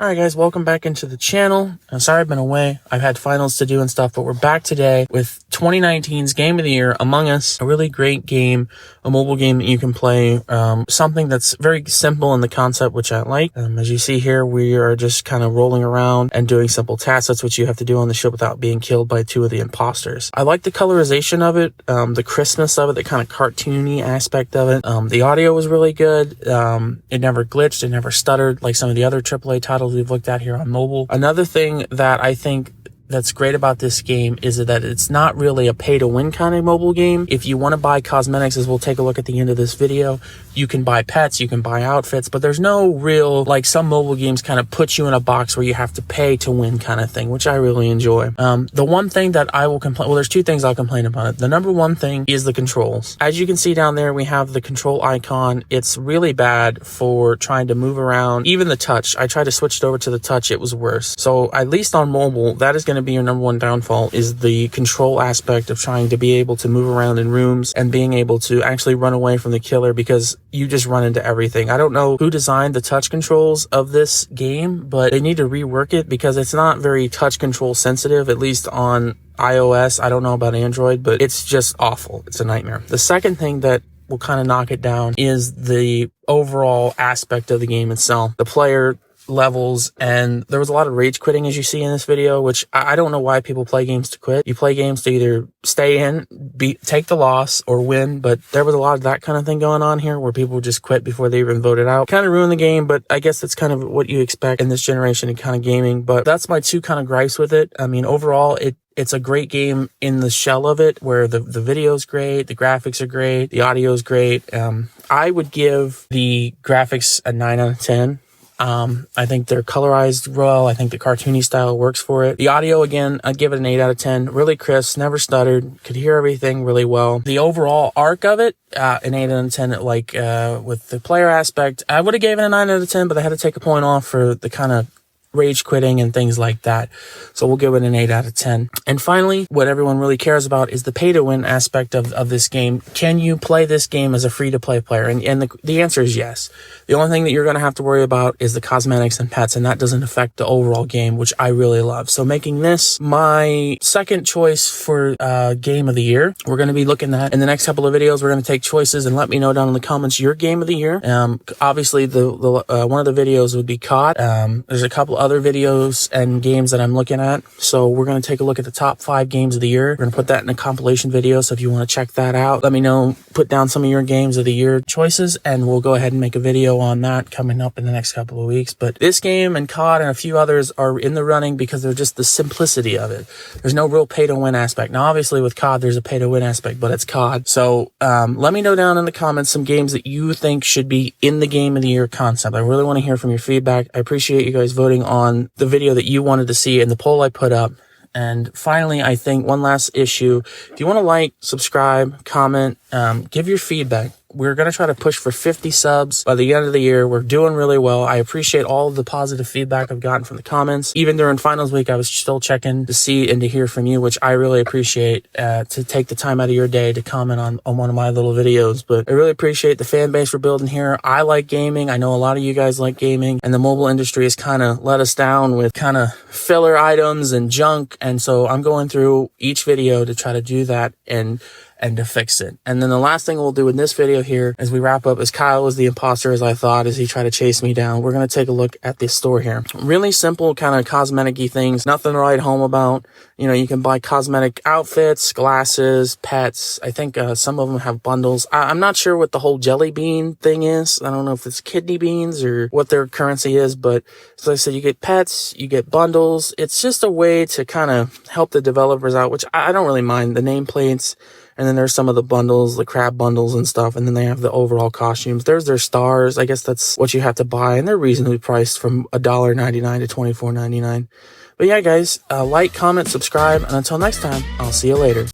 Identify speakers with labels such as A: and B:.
A: Alright guys, welcome back into the channel. I'm sorry I've been away. I've had finals to do and stuff, but we're back today with 2019's Game of the Year, Among Us. A really great game, a mobile game that you can play. Something that's very simple in the concept, which I like. As you see here, we are just kind of rolling around and doing simple tasks. That's what you have to do on the ship without being killed by two of the imposters. I like the colorization of it, the crispness of it, the kind of cartoony aspect of it. The audio was really good. It never glitched, it never stuttered like some of the other AAA titles we've looked at here on mobile. Another thing that I think that's great about this game is that it's not really a pay-to-win kind of mobile game. If you want to buy cosmetics, as we'll take a look at the end of this video, you can buy pets, you can buy outfits, but there's no real, like some mobile games kind of put you in a box where you have to pay to win kind of thing, which I really enjoy. The one thing that I will complain, well, there's two things I'll complain about it. The number one thing is the controls. As you can see down there, we have the control icon. It's really bad for trying to move around. Even the touch, I tried to switch it over to the touch, it was worse. So at least on mobile, that is going to be your number one downfall, is the control aspect of trying to be able to move around in rooms and being able to actually run away from the killer, because you just run into everything. I don't know who designed the touch controls of this game, but they need to rework it because it's not very touch control sensitive, at least on iOS. I don't know about Android, but it's just awful. It's a nightmare. The second thing that will kind of knock it down is the overall aspect of the game itself. The player levels, and there was a lot of rage quitting, as you see in this video, which I don't know why people play games to quit. You play games to either stay in, take the loss, or win, but there was a lot of that kind of thing going on here where people just quit before they even voted out. Kind of ruined the game, but I guess that's kind of what you expect in this generation of kind of gaming. But that's my two kind of gripes with it. I mean, overall, it's a great game in the shell of it, where the video's great, the graphics are great, the audio's great. I would give the graphics a 9 out of 10. I think they're colorized well. I think the cartoony style works for it. The audio, again, I'd give it an 8 out of 10. Really crisp, never stuttered, could hear everything really well. The overall arc of it, an 8 out of 10. Like, with the player aspect, I would have given it a 9 out of 10, but I had to take a point off for the kind of rage quitting and things like that. So we'll give it an 8 out of 10. And finally, what everyone really cares about is the pay to win aspect of this game. Can you play this game as a free to play player? And the answer is yes. The only thing that you're going to have to worry about is the cosmetics and pets, and that doesn't affect the overall game, which I really love. So making this my second choice for game of the year. We're going to be looking at in the next couple of videos. We're going to take choices, and let me know down in the comments your game of the year. Obviously the one of the videos would be caught. There's a couple other videos and games that I'm looking at, so we're going to take a look at the top 5 games of the year. We're going to put that in a compilation video, so if you want to check that out, let me know, put down some of your games of the year choices, and we'll go ahead and make a video on that coming up in the next couple of weeks. But this game and COD and a few others are in the running because they're just the simplicity of it. There's no real pay to win aspect. Now obviously with COD there's a pay to win aspect, but it's COD. So let me know down in the comments some games that you think should be in the game of the year concept. I really want to hear from your feedback. I appreciate you guys voting on the video that you wanted to see in the poll I put up. And finally, I think one last issue. If you want to like, subscribe, comment, give your feedback. We're going to try to push for 50 subs by the end of the year. We're doing really well. I appreciate all of the positive feedback I've gotten from the comments. Even during finals week, I was still checking to see and to hear from you, which I really appreciate, to take the time out of your day to comment on one of my little videos. But I really appreciate the fan base we're building here. I like gaming. I know a lot of you guys like gaming, and the mobile industry has kind of let us down with kind of filler items and junk. And so I'm going through each video to try to do that and to fix it. And then the last thing we'll do in this video here as we wrap up is Kyle is the imposter, as I thought, as he tried to chase me down. We're going to take a look at this store here. Really simple kind of cosmetic-y things. Nothing to write home about. You know, you can buy cosmetic outfits, glasses, pets. I think some of them have bundles. I'm not sure what the whole jelly bean thing is. I don't know if it's kidney beans or what their currency is, but as I said, you get pets, you get bundles. It's just a way to kind of help the developers out, which I don't really mind. The nameplates. And then there's some of the bundles, the crab bundles and stuff. And then they have the overall costumes. There's their stars. I guess that's what you have to buy. And they're reasonably priced from $1.99 to $24.99. But yeah, guys, like, comment, subscribe. And until next time, I'll see you later.